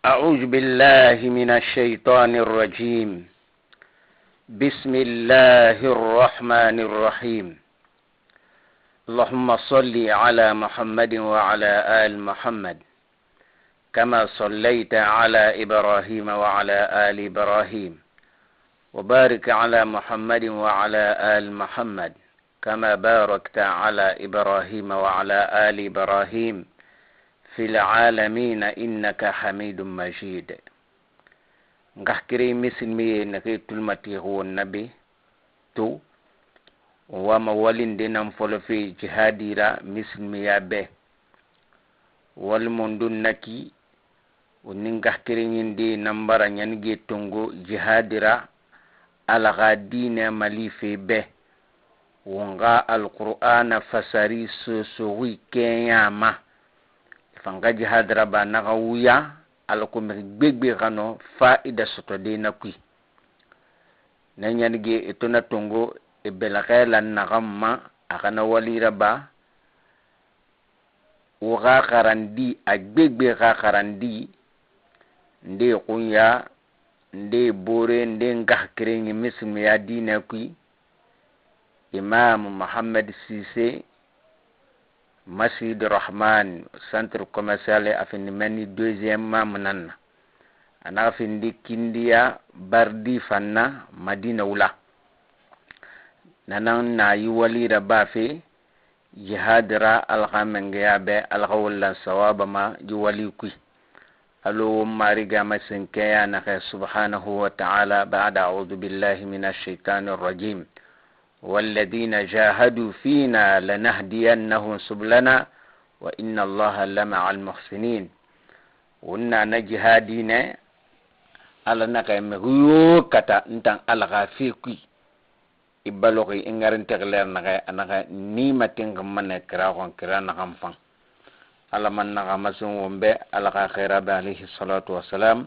أعوذ بالله من الشيطان الرجيم. بسم الله الرحمن الرحيم. اللهم صل على محمد وعلى آل محمد كما صليت على إبراهيم وعلى آل إبراهيم وبارك على محمد وعلى آل محمد كما باركت على إبراهيم وعلى آل إبراهيم في العالمين إنك حميد مجيد. ngahkiri misilmi nake tulmati ho nabi to wa mawalin dinam folofi jihadira misilmi yabe wal mondun naki wonin ngahkiri nyindi nambara nyanige tongo jihadira ala gadina malife be wonga alqur'ana fasari so wi kenyama fanga jihadira ba naga wuya alako me gbegbe kano faida soto de na kui na nyanige etona tongo e belakela nagamma akana walira ba o ga karandi agbegbe ga karandi nde kunya nde bore nde ngahkere ni mismi ya dina kui Imam Muhammad Sise Masjid Rahman centre commercial afinimani deuxième mamnan ana findi kindia bardi fanna Madina wula nanan na yiwalira bafe jihadira alhamenge be alghawla sawaba ma jiwali kui alo mariga masinke ya na subhanahu wa ta'ala ba'da a'udhu billahi minash shaitanir rajim والذين جاهدوا فينا لنهدينهم سبلنا وإن الله لمع المحسنين وإننا نجهادين على نقيم غيو كتا انتان الغافيكي إبالوغي إنغارن تغلير نغا نيمة تنغمان كراغون كرانا غنفان على من نغمسون ومبي ألغا خيراب عليه الصلاة والسلام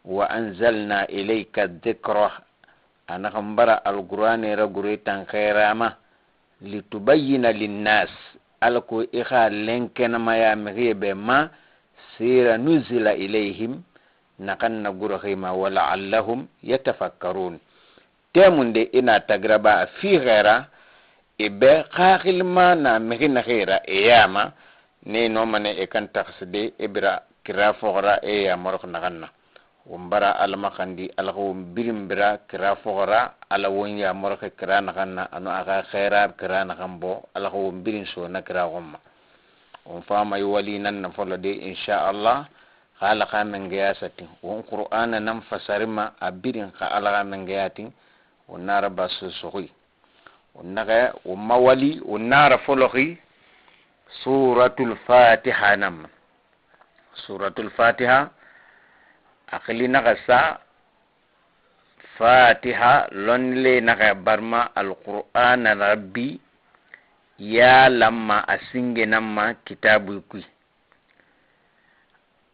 وأنزلنا إليك الذكر ana kambara alqur'ani ragure tan khairama litubayyana linnas alko ikha lenkena maya mghebe ma sira nuzila ilayhim nakanna gurahima wala allahum yatafakkarun temunde ina tagraba fi ghaira ibe khakhil ma na mghina khaira eyama ne no mane e kan takhside ibra kira fogra e ya morok naganna umbara almakandi alqawm birimbira kira fogora ala wonya morke kira naganna anu aga khaira kira nagambo alqawm birin so na kira gomma on fama ywali nan na folode insha Allah khalaqa men gayasati on qur'ana nam fasarima abirin kha alaga men gayati on nara basu sokhi on naga o mawali on nara folohi suratul fatiha nam suratul fatiha akli nagasa fatiha lonle naga barma alquran rabbi ya lamma asinge namma kitabu kui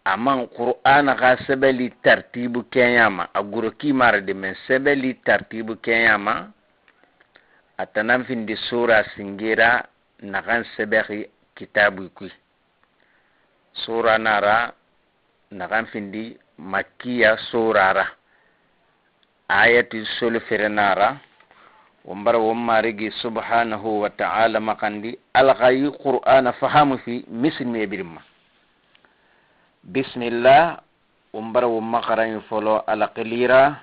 aman qur'an ga sebeli tartibu kenyama aguroki marde men sebeli tartibu kenyama atanam findi sura singira nagan sebeli kitabu kui sura nara nagan findi Makia surara ayati sulfirenara umbara umarigi subhanahu wa ta'ala makandi alghayi qur'ana fahamu fi mismi birma bismillah umbara umakarayi folo alaqilira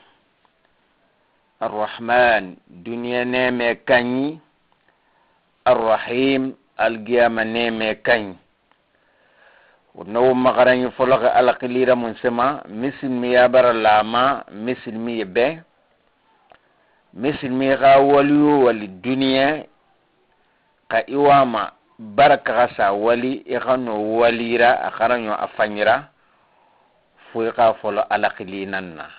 arrahman dunya neme kanyi arrahim alqiyama neme kanyi no magaran fologa alaqilira munsema misilmi ya bara lama misilmi be misilmi ga waliyo wali dunya ka iwama baraka gasa wali igano walira akaranyo afanyira fuika folo alaqilinanna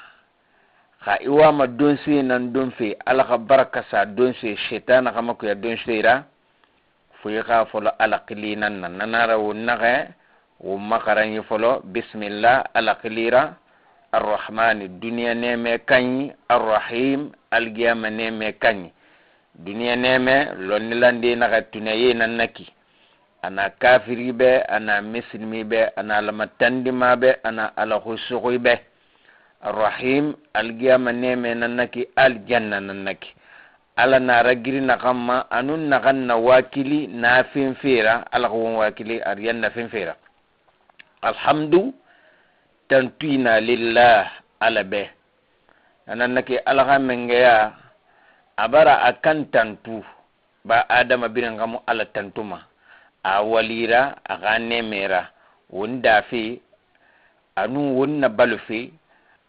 ka iwama donsi nan donfi alaka baraka sa donsi shaitan kama ku ya donsira fuika folo alaqilinanna nanara wonaga ومقرن يفلو بسم الله القليرة الرحمن الدنيا نيمة كني الرحيم القيامة نيمة كني الدنيا نيمة لون لاندي نغتنيي ننكي ana kafiri be ana muslimi be ana lamatandima be ana ala khusughi be arrahim algiyama neme nanaki aljanna nanaki ala nara girina kamma anun naganna wakili na finfira ala ko wakili aryanna finfira alhamdu tantuina lillah ala be nanaki ala kamengeya abara akan tantu ba adama birangamu ala tantuma a walira aga nemera wonda fi anu wonna balufi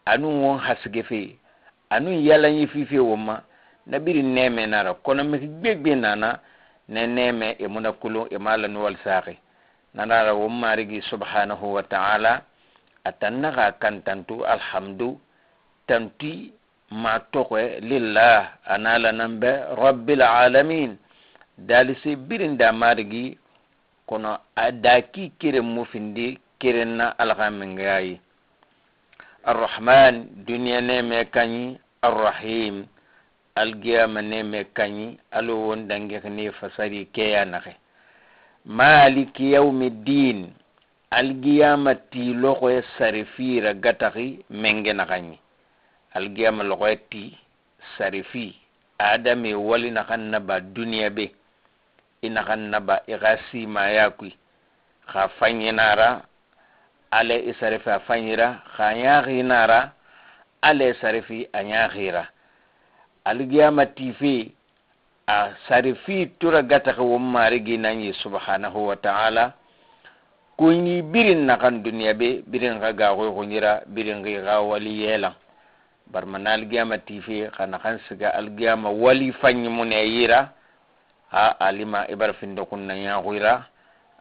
anu won hasge fi anu yalanyi fi woma nabiri neme nara kono mi gbegbe nana ne neme e munakulu e mala nuwal saqi nanara womma rigi subhanahu wa ta'ala atannaga kan tantu alhamdu tanti ma tokwe lillah anala nambe rabbil alamin dalisi birinda marigi kono adaki kire mufindi kirenna algamengayi arrahman dunya neme kanyi arrahim algiyama neme kanyi alo wondange ni fasari keya naxe maliki yawmiddin algiyama ti loxoye sarifira gataxi menge naxanyi algiyama loxoye ti sarifi adame wali naxan naba duniya be inaxan naba ixa simaya kui xa fañinara ale isarifi a fañira xa ñaxinara ale sarifi a ñaxira algiyama tife a sarifi tura gataxi wommarigi nañi subhanahu wa ta'ala kuñi birin naxan duniya be birin xa gaxoy xuñira birin xi xa wali yelan barmana algiyama tife xa naxan siga algiyama wali fañimune yira ha alima ibara finde kunna ñaxuyra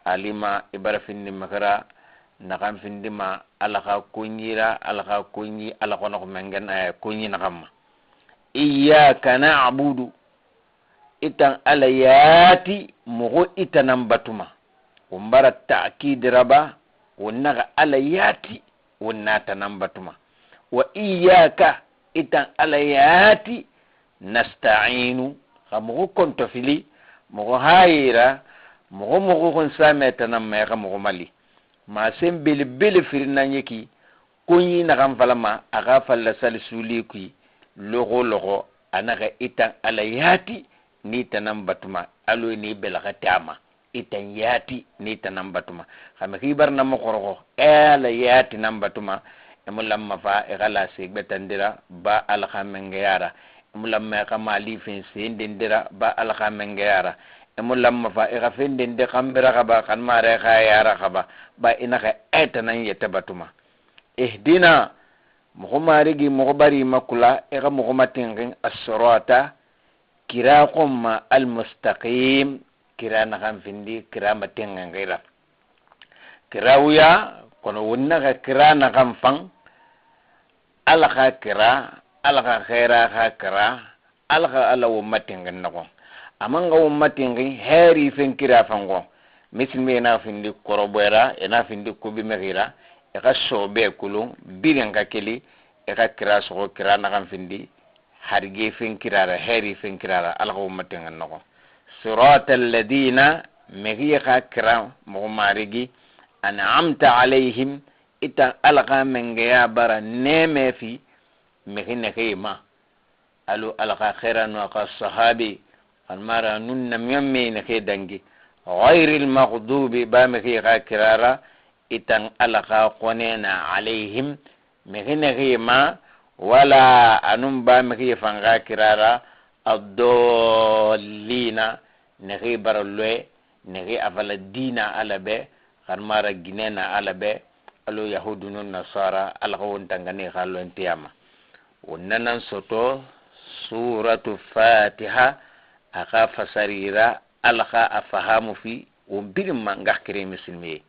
alima ibara finde makara naxan findima alaxa kuñira alaxa kuñi alaxonoxo mengen kuñi naxanma iyyaka na'budu itan ala yaati moxo itanan batuma wombara ta'kid raba wonnaxa ala yaati wonnatanan batuma wa iyyaka itan ala yaati nasta'inu xa moxo konto fili moxo hayira moxo xon sametanan maxa moxo mali ma sen bele firina ñeki kuñi naxan falama axa falla sali suli kui logo anaga itan ala yati ni tanan batuma alo ni belaga tama itan yati ni tanan batuma xame xibar na mo xoroxo ala yati nan batuma emulam ma fa egala segbe tandira ba al xamenge yara emulam ma xamali fin sendendira ba al xamenge yara emulam ma fa ega fendende xambira xaba xan mare xa yara xaba ba ina xa etanan yete batuma ihdina muhumarigi muhbari makula ega muhumatingin as-sirata kira qumma al-mustaqim kira nakan findi kira matingin gira kira wuya kono wunna ka kira nakan fang alaka kira alaka khaira ka kira alaka ala wumatingin nako amanga wumatingin heri fin kira fango misilme na findi korobera ena findi kubi megira eka sobe kulung biren ka keli eka kira sogo kira nakan findi harge fin kirara heri fin kirara alaka umatengan noko siratal ladina megi ka kira mumarigi an'amta alaihim ita alaka mengeya bara neme fi megi nekema alu alaka khairan wa sahabi almara nunna myamme neke dangi ghairil maghdubi ba megi ka kirara itan alaka qonena alaihim mehinehima wala anum ba mehi fanga kirara ad-dallina nehi baralwe nehi avala dina alabe kharmara ginena alabe alu yahudun nasara alqawun tangani khallo entiyama wonnan soto suratu fatiha aka fasarira alqa afahamu fi wombirim mangah kire muslimi